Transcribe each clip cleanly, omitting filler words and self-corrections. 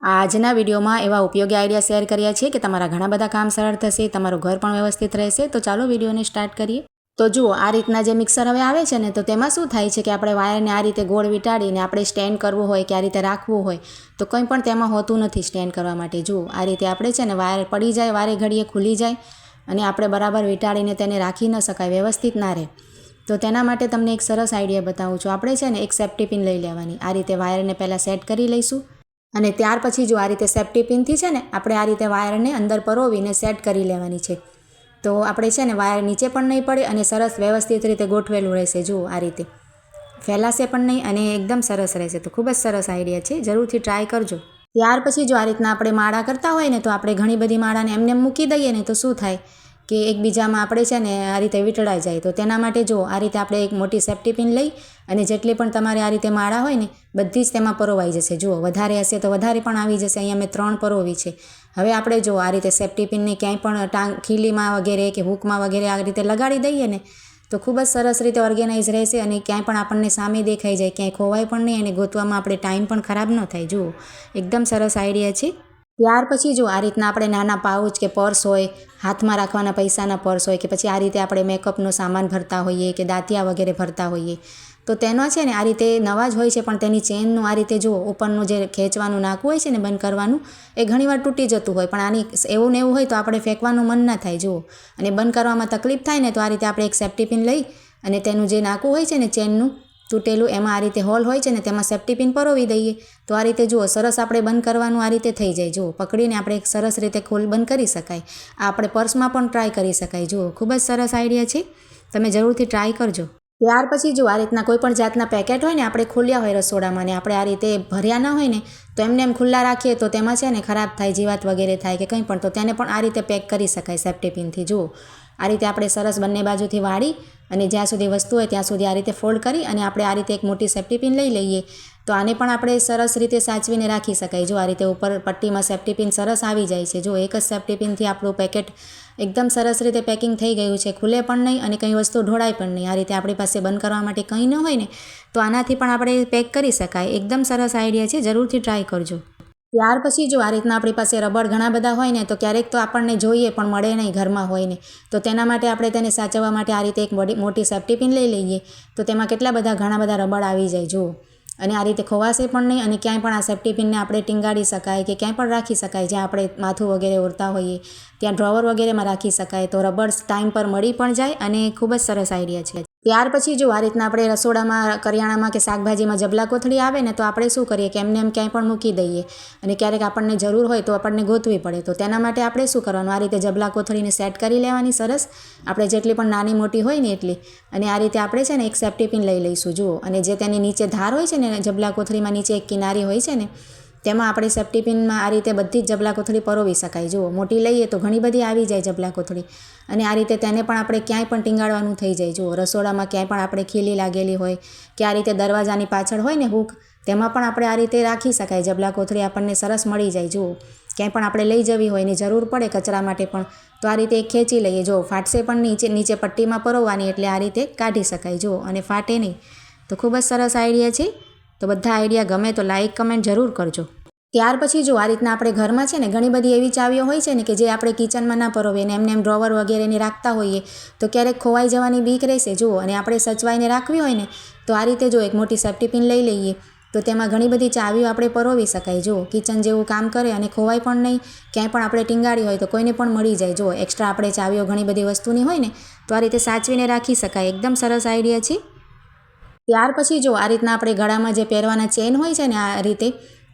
આજના વિડીયોમાં એવા ઉપયોગી આઈડિયા શેર કર્યા છે કે તમારા ઘણા બધા કામ સરળ થશે, તમારું ઘર પણ વ્યવસ્થિત રહેશે. તો ચાલો વિડીયોને સ્ટાર્ટ કરીએ. તો જુઓ, આ રીતના જે મિક્સર હવે આવે છે ને, તો તેમાં શું થાય છે કે આપણે વાયરને આ રીતે ગોળ વીંટાળીને આપણે સ્ટેન્ડ કરવું હોય કે આ રીતે રાખવું હોય તો કંઈ પણ તેમાં હોતું નથી સ્ટેન્ડ કરવા માટે. જુઓ, આ રીતે આપણે છે ને વાયર પડી જાય, વારે ઘડીએ ખુલી જાય અને આપણે બરાબર વીંટાળીને તેને રાખી ન શકાય, વ્યવસ્થિત ના રહે. તો તેના માટે તમને એક સરસ આઈડિયા બતાવું છું. આપણે છે ને એક સેફ્ટી પિન લઈ લેવાની. આ રીતે વાયરને પહેલાં સેટ કરી લઈશું અને ત્યાર પછી જો આ રીતે સેફ્ટી પિનથી છે ને આપણે આ રીતે વાયરને અંદર પરોવીને સેટ કરી લેવાની છે. તો આપણે છે ને વાયર નીચે પણ નહીં પડે અને સરસ વ્યવસ્થિત રીતે ગોઠવેલું રહેશે. જુઓ, આ રીતે ફેલાશે પણ નહીં અને એકદમ સરસ રહેશે. તો ખૂબ જ સરસ આઈડિયા છે, જરૂરથી ટ્રાય કરજો. ત્યાર પછી જો આ રીતના આપણે માળા કરતા હોય ને, તો આપણે ઘણી બધી માળાને એમને મૂકી દઈએ ને તો શું થાય કે એકબીજામાં આપણે છે ને આ રીતે વીંટળાઈ જાય. તો તેના માટે જો આ રીતે આપણે એક મોટી સેફ્ટી પિન લઈ અને જેટલી પણ તમારે આ રીતે માળા હોય ને બધી જ તેમાં પરોવાઈ જશે. જુઓ, વધારે હશે તો વધારે પણ આવી જશે. અહીંયા મેં 3 પરોવી છે. હવે આપણે જો આ રીતે સેફ્ટી પિનને ક્યાંય પણ ખીલીમાં વગેરે કે હૂકમાં વગેરે આ રીતે લગાડી દઈએ ને તો ખૂબ જ સરસ રીતે ઓર્ગેનાઇઝ રહેશે અને ક્યાંય પણ આપણને સામે દેખાઈ જાય, ક્યાંય ખોવાય પણ નહીં અને ગોતવામાં આપણે ટાઈમ પણ ખરાબ ન થાય. જુઓ, એકદમ સરસ આઈડિયા છે. ત્યાર પછી જો આ રીતના આપણે નાના પાઉચ કે પર્સ હોય, હાથમાં રાખવાના પૈસાના પર્સ હોય કે પછી આ રીતે આપણે મેકઅપનો સામાન ભરતા હોઈએ કે દાંતિયા વગેરે ભરતા હોઈએ તો તેનો છે ને આ રીતે નવા જ હોય છે પણ તેની ચેનનું આ રીતે જુઓ ઉપરનું જે ખેંચવાનું નાકું હોય છે ને બંધ કરવાનું એ ઘણીવાર તૂટી જતું હોય, પણ આની એવું ને એવું હોય તો આપણે ફેંકવાનું મન ના થાય. જુઓ, અને બંધ કરવામાં તકલીફ થાય ને તો આ રીતે આપણે એક સેફ્ટી પિન લઈ અને તેનું જે નાકું હોય છે ને ચેનનું તૂટેલું એમાં આ રીતે હોલ હોય છે ને તેમાં સેફ્ટી પિન પરોવી દઈએ તો આ રીતે જુઓ સરસ આપણે બંધ કરવાનું આ રીતે થઈ જાય. જુઓ, પકડીને આપણે એક સરસ રીતે ખોલ બંધ કરી શકાય. આ આપણે પર્સમાં પણ ટ્રાય કરી શકાય. જુઓ, ખૂબ જ સરસ આઈડિયા છે, તમે જરૂરથી ટ્રાય કરજો. ત્યાર પછી જો આ રીતના કોઈ પણ જાતના પેકેટ હોય ને આપણે ખોલ્યા હોય રસોડામાં ને આપણે આ રીતે ભર્યા ના હોય ને તો એમને એમ ખુલ્લા રાખીએ તો તેમાં છે ને ખરાબ થાય, જીવાત વગેરે થાય કે કંઈ પણ, તો તેને પણ આ રીતે પેક કરી શકાય સેફ્ટી પિનથી. જુઓ, આ રીતે આપણે સરસ બંને બાજુથી વાળી અને જ્યાં સુધી વસ્તુ હોય ત્યાં સુધી આ રીતે ફોલ્ડ કરી અને આપણે આ રીતે એક મોટી સેફ્ટી પિન લઈ લઈએ તો આને પણ આપણે સરસ રીતે સાચવીને રાખી શકાય. જો આ રીતે ઉપર પટ્ટીમાં સેફ્ટી પિન સરસ આવી જાય છે. જો એક જ સેફ્ટી પિનથી આપણું પેકેટ એકદમ સરસ રીતે પેકિંગ થઈ ગયું છે, ખુલે પણ નહીં અને કંઈ વસ્તુ ઢોળાય પણ નહીં. આ રીતે આપણી પાસે બંધ કરવા માટે કંઈ ન હોય ને તો આનાથી પણ આપણે પેક કરી શકાય. એકદમ સરસ આઈડિયા છે, જરૂરથી ટ્રાય કરજો. ત્યાર પછી જો આ રીતના આપણી પાસે રબર ઘણા બધા હોય ને તો ક્યારેક તો આપણને જોઈએ પણ મળે નહીં, ઘરમાં હોય ને, તો તેના માટે આપણે તેને સાચવવા માટે આ રીતે એક મોટી સેફ્ટી પિન લઈ લઈએ તો તેમાં ઘણા બધા રબર આવી જાય. જુઓ, અને આ રીતે ખોવાશે પણ નહીં અને ક્યાંય પણ આ સેફ્ટી પિનને આપણે ટીંગાડી શકાય કે ક્યાંય પણ રાખી શકાય. જ્યાં આપણે માથું વગેરે ઓરતા હોઈએ ત્યાં ડ્રોવર વગેરેમાં રાખી શકાય. તો રબર ટાઈમ પર મળી પણ જાય અને ખૂબ જ સરસ આઈડિયા છે. ત્યાર પછી જો આ રીતના આપણે રસોડામાં કરિયાણામાં કે શાકભાજીમાં જબલા કોથળી આવે ને તો આપણે શું કરીએ કે એમને એમ ક્યાંય પણ મૂકી દઈએ અને ક્યારેક આપણને જરૂર હોય તો આપણને ગોતવી પડે. તો તેના માટે આપણે શું કરવાનું, આ રીતે જબલા કોથળીને સેટ કરી લેવાની સરસ, આપણે જેટલી પણ નાની મોટી હોય ને એટલી, અને આ રીતે આપણે છે ને એક સેફ્ટી પિન લઈ લઈશું. જુઓ, અને જે તેની નીચે ધાર હોય છે ને જબલા કોથળીમાં નીચે એક કિનારી હોય છે ને તેમાં આપણે સેફ્ટી પિનમાં આ રીતે બધી જ જબલા કોથળી પરોવી શકાય. જુઓ, મોટી લઈએ તો ઘણી બધી આવી જાય જબલા કોથળી અને આ રીતે તેને પણ આપણે ક્યાંય પણ ટીંગાડવાનું થઈ જાય. જુઓ, રસોડામાં ક્યાંય પણ આપણે ખીલી લાગેલી હોય કે આ રીતે દરવાજાની પાછળ હોય ને હૂક, તેમાં પણ આપણે આ રીતે રાખી શકાય. જબલા કોથળી આપણને સરસ મળી જાય. જુઓ, ક્યાંય પણ આપણે લઈ જવી હોય ને જરૂર પડે કચરા માટે પણ તો આ રીતે એક ખેંચી લઈએ. જો ફાટશે પણ નીચે પટ્ટીમાં પરોવવાની એટલે આ રીતે કાઢી શકાય. જુઓ, અને ફાટે નહીં. તો ખૂબ જ સરસ આઈડિયા છે. તો બધા આઈડિયા ગમે તો લાઈક કમેન્ટ જરૂર કરજો. ત્યાર પછી જો આ રીતના આપણે ઘરમાં છે ને ઘણી બધી એવી ચાવીઓ હોય છે ને કે જે આપણે કિચનમાં ના પરોવીએ ને એમને એમ ડ્રોવર વગેરેને રાખતા હોઈએ તો ક્યારેક ખોવાઈ જવાની બીક રહેશે. જુઓ, અને આપણે સચવાઈને રાખવી હોય ને તો આ રીતે જો એક મોટી સેફ્ટી પિન લઈ લઈએ તો તેમાં ઘણી બધી ચાવીઓ આપણે પરોવી શકાય. જુઓ, કિચન જેવું કામ કરે અને ખોવાય પણ નહીં, ક્યાંય પણ આપણે ટીંગાડી હોય તો કોઈને પણ મળી જાય. જુઓ, એક્સ્ટ્રા આપણે ચાવીઓ ઘણી બધી વસ્તુની હોય ને તો આ રીતે સાચવીને રાખી શકાય. એકદમ સરસ આઈડિયા છે. ત્યાર પછી જો આ રીતના આપણે ગળામાં જે પહેરવાના ચેન હોય છે ને આ રીતે,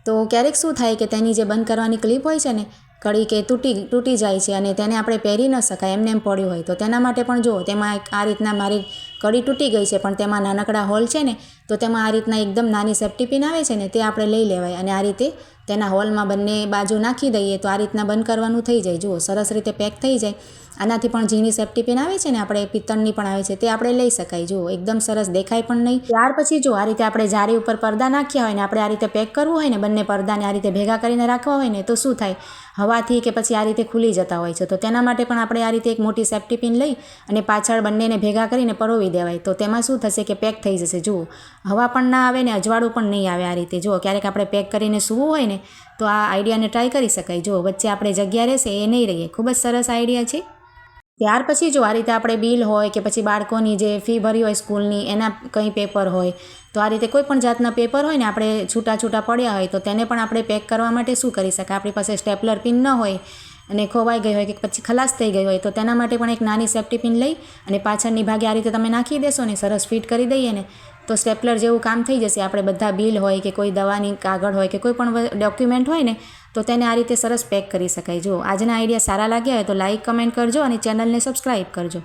તો ક્યારેક શું થાય કે તેની જે બંધ કરવાની ક્લિપ હોય છે ને કડી કે તૂટી જાય છે અને તેને આપણે પહેરી ન શકાય, એમને એમ પડ્યું હોય. તો તેના માટે પણ જુઓ, તેમાં આ રીતના મારી કડી તૂટી ગઈ છે પણ તેમાં નાનકડા હોલ છે ને તો તેમાં આ રીતના એકદમ નાની સેફ્ટી પિન આવે છે ને તે આપણે લઈ લેવાય અને આ રીતે તેના હોલમાં બંને બાજુ નાખી દઈએ તો આ રીતના બંધ કરવાનું થઈ જાય. જુઓ, સરસ રીતે પેક થઈ જાય. આનાથી પણ ઝીણી સેફ્ટી પિન આવે છે ને આપણે પિત્તળની પણ આવે છે તે આપણે લઈ શકાય. જુઓ, એકદમ સરસ, દેખાય પણ નહીં. ત્યાર પછી જો આ રીતે આપણે જારી ઉપર પડદા નાખ્યા હોય ને આપણે આ રીતે પેક કરવું હોય ને બંને પડદાને આ રીતે ભેગા કરીને રાખવા હોય ને તો શું થાય, હવાથી કે પછી આ રીતે ખુલી જતા હોય છે. તો તેના માટે પણ આપણે આ રીતે એક મોટી સેફ્ટી પિન લઈ અને પાછળ બંનેને ભેગા કરીને પરોવી દેવાય તો તેમાં શું થશે કે પેક થઈ જશે. જુઓ, હવા પણ ના આવે ને અજવાળું પણ નહીં આવે. આ રીતે જુઓ, ક્યારેક આપણે પેક કરીને સૂવું હોય ને તો આ આઈડિયાને ટ્રાય કરી શકાય. જો વચ્ચે આપણે જગ્યા રહેશે એ નહીં રહીએ. ખૂબ જ સરસ આઈડિયા છે. ત્યાર પછી જો આ રીતે આપણે બિલ હોય કે પછી બાળકોની જે ફી ભરી હોય સ્કૂલની એના કંઈ પેપર હોય, તો આ રીતે કોઈ પણ જાતના પેપર હોય ને આપણે છૂટા પડ્યા હોય તો તેને પણ આપણે પેક કરવા માટે શું કરી શકાય. આપણી પાસે સ્ટેપલર પિન ન હોય અને ખોવાઈ ગઈ હોય કે પછી ખલાસ થઈ ગઈ હોય તો તેના માટે પણ એક નાની સેફ્ટી પિન લઈ અને પાછળની ભાગે આ રીતે તમે નાખી દેશો ને, સરસ ફિટ કરી દઈએ ને, તો સ્ટેપલર જેવું કામ થઈ જશે. આપણે બધા બિલ હોય કે કોઈ દવાની કાગળ હોય કે કોઈ પણ ડોક્યુમેન્ટ હોય ને તો તેને આ રીતે સરસ પેક કરી શકાય. જો આજના આઈડિયા સારા લાગ્યા હોય તો લાઇક કમેન્ટ કરજો અને ચેનલને સબસ્ક્રાઈબ કરજો.